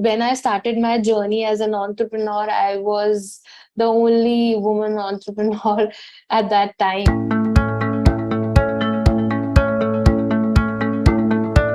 when I started my journey as an entrepreneur, I was the only woman entrepreneur at that time.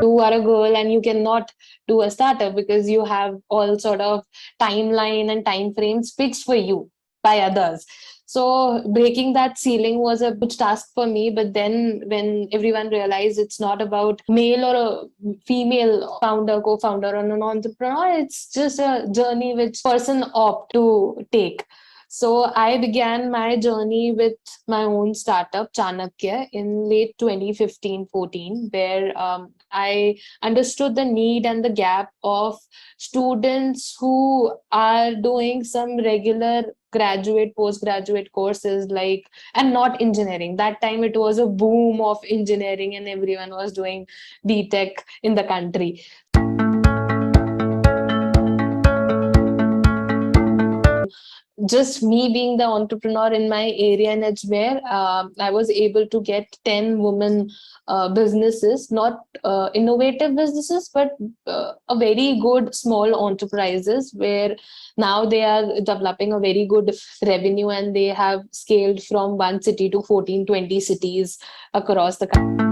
You are a girl and you cannot do a startup because you have all sort of timeline and time frames fixed for you by others. So breaking that ceiling was a big task for me. But then when everyone realized it's not about male or a female founder, co-founder, or an entrepreneur, it's just a journey which person opt to take. So I began my journey with my own startup, Chanakya, in late 2015-14, where I understood the need and the gap of students who are doing some regular graduate, postgraduate courses like, and not engineering. That time it was a boom of engineering and everyone was doing BTech in the country. Just me being the entrepreneur in my area in Ajmer, I was able to get 10 women businesses, not innovative businesses, but a very good small enterprises where now they are developing a very good revenue and they have scaled from one city to 14, 20 cities across the country.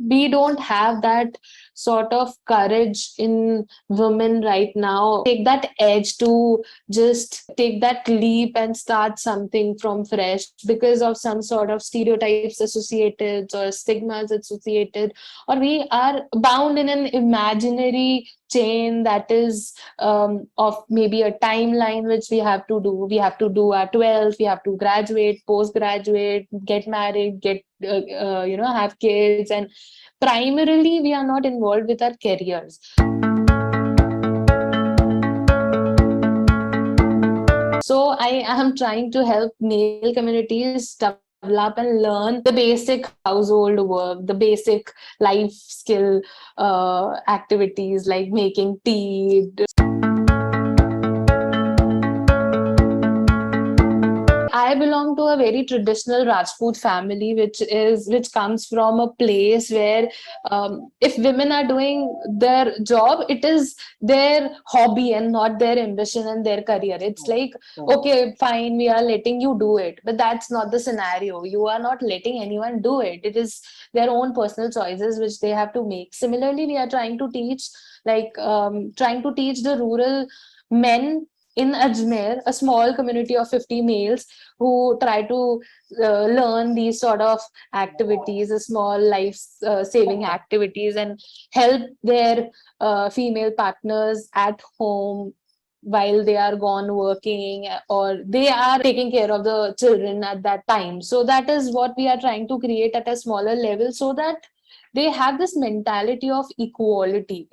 We don't have that sort of courage in women right now. Take that edge to just take that leap and start something from fresh because of some sort of stereotypes associated or stigmas associated, or we are bound in an imaginary chain that is of maybe a timeline which we have to do. We have to do our 12th, we have to graduate, postgraduate, get married, get have kids, and primarily we are not involved with our careers. So I am trying to help male communities develop and learn the basic household work, the basic life skill activities like making tea. I belong to a very traditional Rajput family, which comes from a place where if women are doing their job, it is their hobby and not their ambition and their career. It's like, okay, fine, we are letting you do it, but that's not the scenario. You are not letting anyone do it. It is their own personal choices which they have to make. Similarly, we are trying to teach, the rural men in Ajmer, a small community of 50 males who try to learn these sort of activities, small life saving activities, and help their female partners at home while they are gone working, or they are taking care of the children at that time. So that is what we are trying to create at a smaller level so that they have this mentality of equality.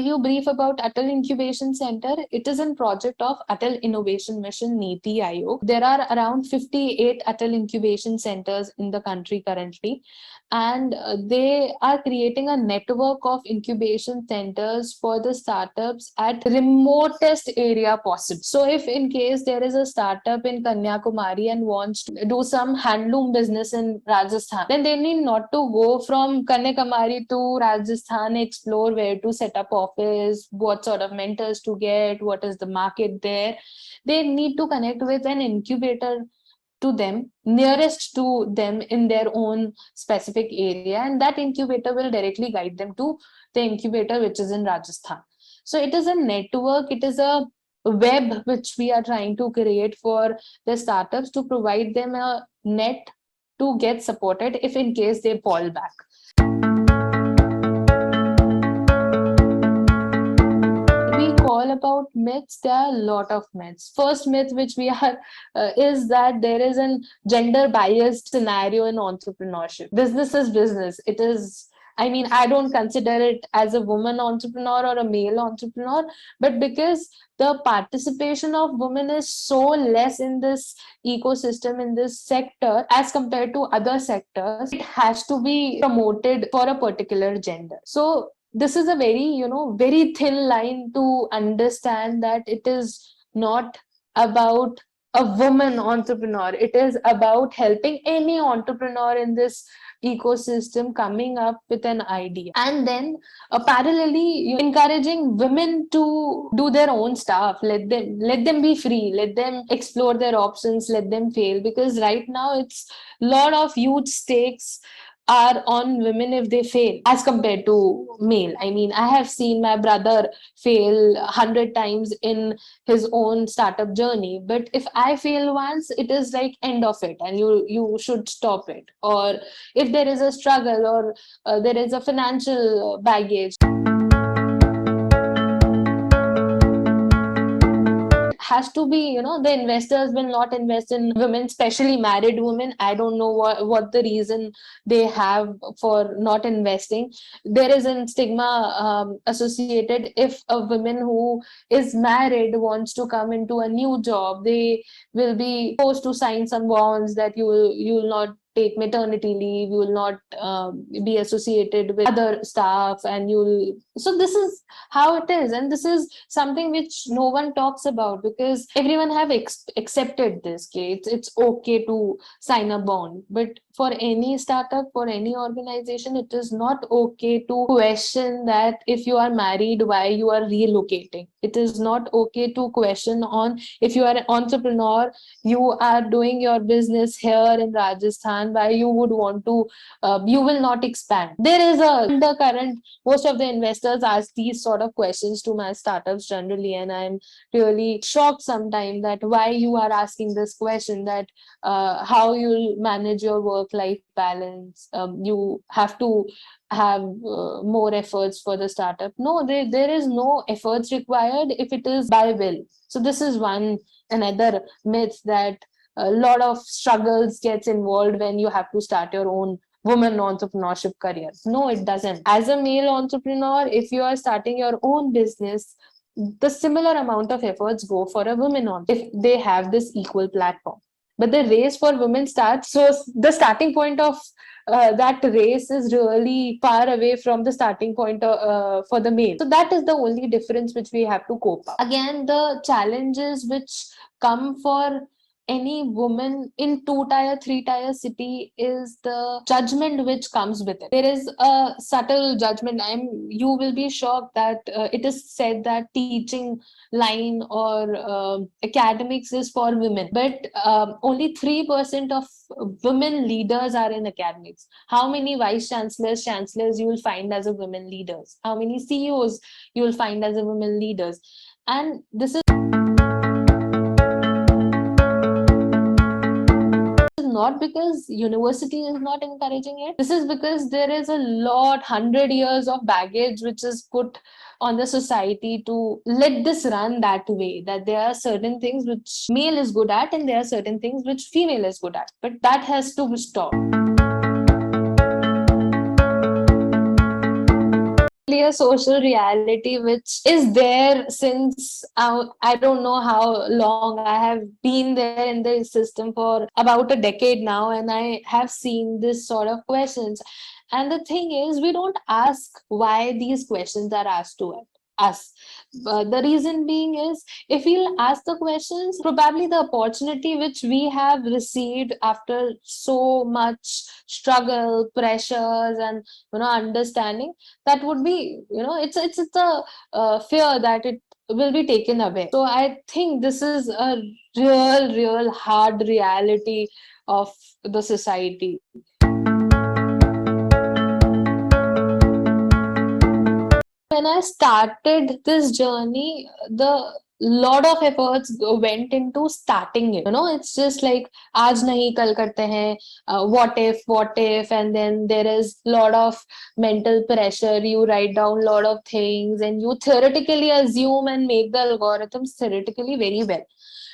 You brief about Atal Incubation Center. It is a project of Atal Innovation Mission Niti Aayog. There are around 58 Atal Incubation Centers in the country currently, and they are creating a network of incubation centers for the startups at remotest area possible. So if in case there is a startup in Kanyakumari and wants to do some handloom business in Rajasthan, then they need not to go from Kanyakumari to Rajasthan, explore where to set up office, what sort of mentors to get, what is the market there. They need to connect with an incubator to them, nearest to them in their own specific area, and that incubator will directly guide them to the incubator which is in Rajasthan. So it is a network, it is a web which we are trying to create for the startups to provide them a net to get supported if in case they fall back. All about myths, there are a lot of myths. First myth which we are is that there is a gender biased scenario in entrepreneurship. Business is business. It is, I don't consider it as a woman entrepreneur or a male entrepreneur, but because the participation of women is so less in this ecosystem, in this sector, as compared to other sectors, it has to be promoted for a particular gender. So this is a very, very thin line to understand that it is not about a woman entrepreneur. It is about helping any entrepreneur in this ecosystem coming up with an idea, and then parallelly encouraging women to do their own stuff. Let them be free, let them explore their options, let them fail, because right now it's a lot of huge stakes are on women if they fail as compared to male. I mean, I have seen my brother fail 100 times in his own startup journey, but if I fail once, it is like end of it, and you should stop it. Or if there is a struggle, or there is a financial baggage, has to be, the investors will not invest in women, especially married women. I don't know what the reason they have for not investing. There is a stigma associated. If a woman who is married wants to come into a new job, they will be forced to sign some bonds that you will not take maternity leave, you will not be associated with other staff, and you'll so this is how it is, and this is something which no one talks about, because everyone have accepted this. Okay, it's okay to sign a bond, but for any startup, for any organization, it is not okay to question that if you are married, why you are relocating. It is not okay to question on if you are an entrepreneur, you are doing your business here in Rajasthan, why you would want to you will not expand. There is a undercurrent. Most of the investors ask these sort of questions to my startups generally, and I'm really shocked sometimes that why you are asking this question, that how you'll manage your work life balance. You have to have more efforts for the startup. No, there is no efforts required if it is by will. So this is one another myth, that a lot of struggles gets involved when you have to start your own women entrepreneurship career. No, it doesn't. As a male entrepreneur, if you are starting your own business, the similar amount of efforts go for a woman on if they have this equal platform. But the race for women starts, so the starting point of that race is really far away from the starting point for the male. So that is the only difference which we have to cope up. Again, the challenges which come for any woman in 2 tier 3 tier city is the judgment which comes with it. There is a subtle judgment. You will be shocked that it is said that teaching line or academics is for women, but only 3% of women leaders are in academics. How many vice chancellors you will find as a women leaders? How many CEOs you will find as a women leaders? And this is not because university is not encouraging it. This is because there is a lot 100 years of baggage which is put on the society to let this run that way, that there are certain things which male is good at and there are certain things which female is good at, but that has to stop. A social reality which is there since I don't know how long. I have been there in the system for about a decade now, and I have seen this sort of questions. And the thing is, we don't ask why these questions are asked to us. The reason being is, if we'll ask the questions, probably the opportunity which we have received after so much struggle, pressures, and understanding, that would be, it's a fear that it will be taken away. So I think this is a real hard reality of the society. When I started this journey, the lot of efforts went into starting it. It's just like aaj nahi kal karte hain, what if, and then there is lot of mental pressure. You write down lot of things and you theoretically assume and make the algorithms theoretically very well.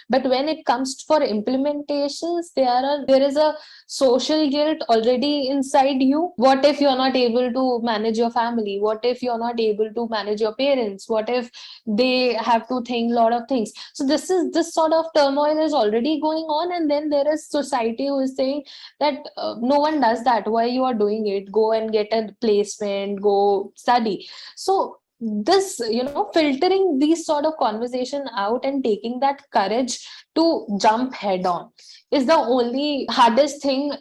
But when it comes for implementations, there is a social guilt already inside you. What if you're not able to manage your family? What if you're not able to manage your parents? What if they have to think a lot of things? So this sort of turmoil is already going on, and then there is society who is saying that no one does that. Why you are doing it? Go and get a placement, go study. So this, filtering these sort of conversation out and taking that courage to jump head on is the only hardest thing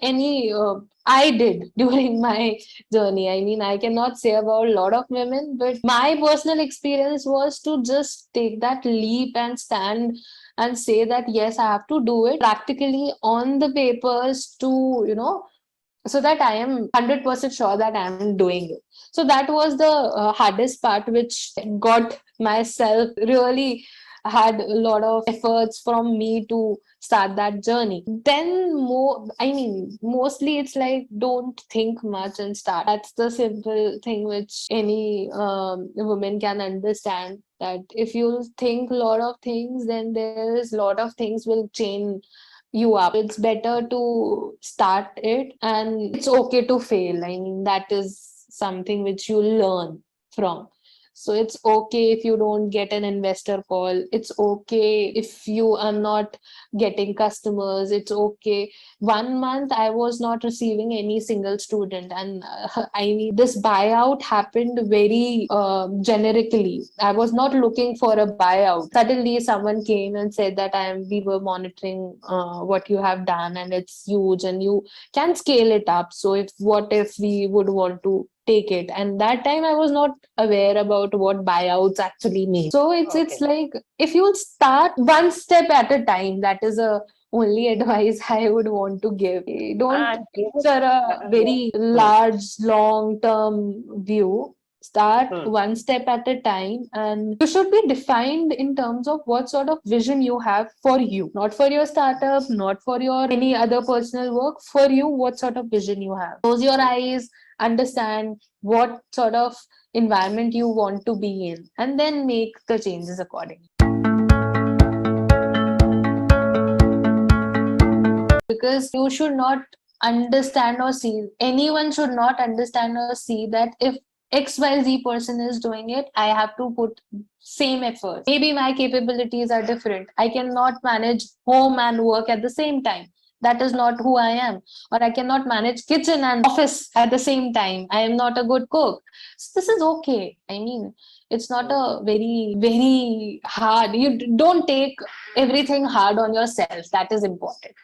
I did during my journey. I mean, I cannot say about a lot of women, but my personal experience was to just take that leap and stand and say that yes, I have to do it practically on the papers to, so that I am 100% sure that I am doing it. So that was the hardest part, which got myself really had a lot of efforts from me to start that journey. Then mostly it's like, don't think much and start. That's the simple thing which any woman can understand, that if you think a lot of things, then there is a lot of things will change you up. It's better to start it, and it's okay to fail. I mean, that is something which you learn from. So it's okay if you don't get an investor call. It's okay if you are not getting customers. It's okay. 1 month I was not receiving any single student, and I mean, this buyout happened very generically. I was not looking for a buyout. Suddenly someone came and said that we were monitoring what you have done, and it's huge and you can scale it up. So if we would want to take it, and that time I was not aware about what buyouts actually mean. So it's like, if you start one step at a time, that is a only advice I would want to give. Don't picture a very large long term view. Start one step at a time, and you should be defined in terms of what sort of vision you have for you, not for your startup, not for your any other personal work. For you, what sort of vision you have. Close your eyes, understand what sort of environment you want to be in, and then make the changes accordingly. Because you should not understand or see, anyone should not understand or see that if XYZ person is doing it, I have to put same effort. Maybe my capabilities are different. I cannot manage home and work at the same time. That is not who I am. Or I cannot manage kitchen and office at the same time. I am not a good cook. So this is okay. I mean, it's not a very, very hard. You don't take everything hard on yourself. That is important.